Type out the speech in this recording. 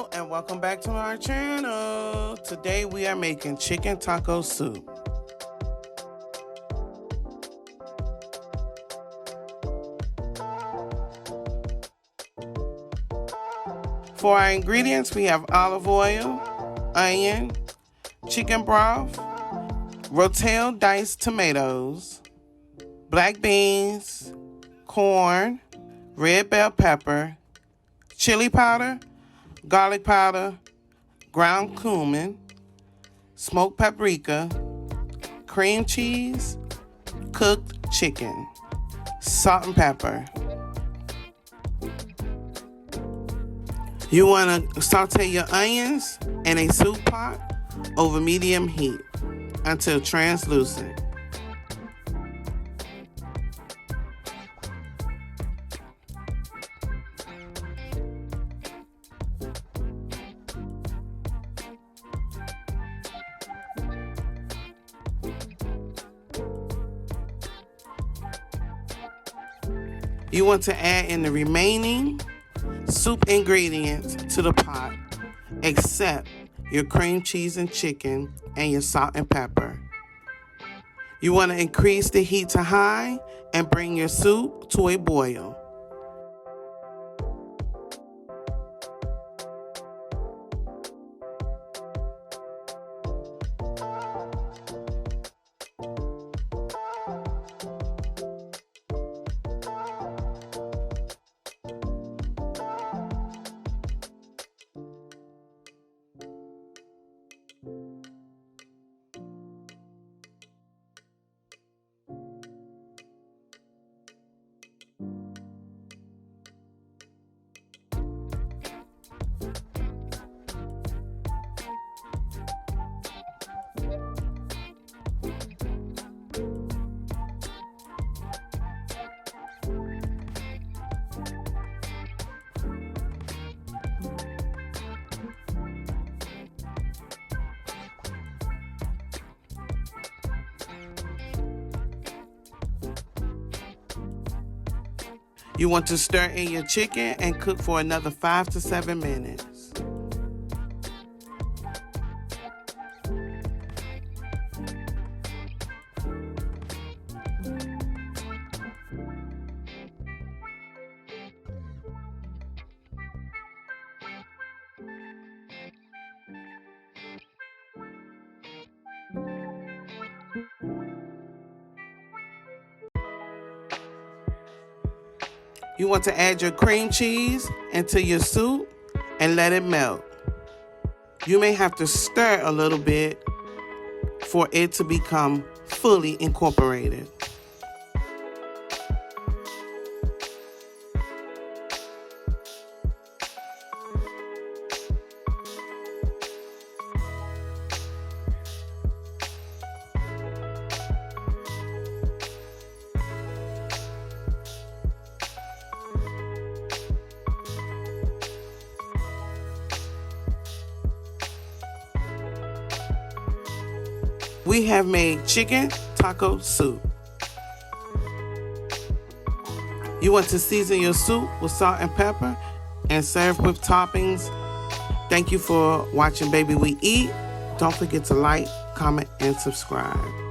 Hello and welcome back to our channel. Today we are making chicken taco soup. For our ingredients, we have olive oil, onion, chicken broth, rotel diced tomatoes, black beans, corn, red bell pepper, chili powder, garlic powder, ground cumin, smoked paprika, cream cheese, cooked chicken, salt and pepper. You want to saute your onions in a soup pot over medium heat until translucent. You want to add in the remaining soup ingredients to the pot, except your cream cheese and chicken and your salt and pepper. You want to increase the heat to high and bring your soup to a boil. You want to stir in your chicken and cook for another 5 to 7 minutes. You want to add your cream cheese into your soup and let it melt. You may have to stir a little bit for it to become fully incorporated. We have made chicken taco soup. You want to season your soup with salt and pepper and serve with toppings. Thank you for watching Baby We Eat. Don't forget to like, comment, and subscribe.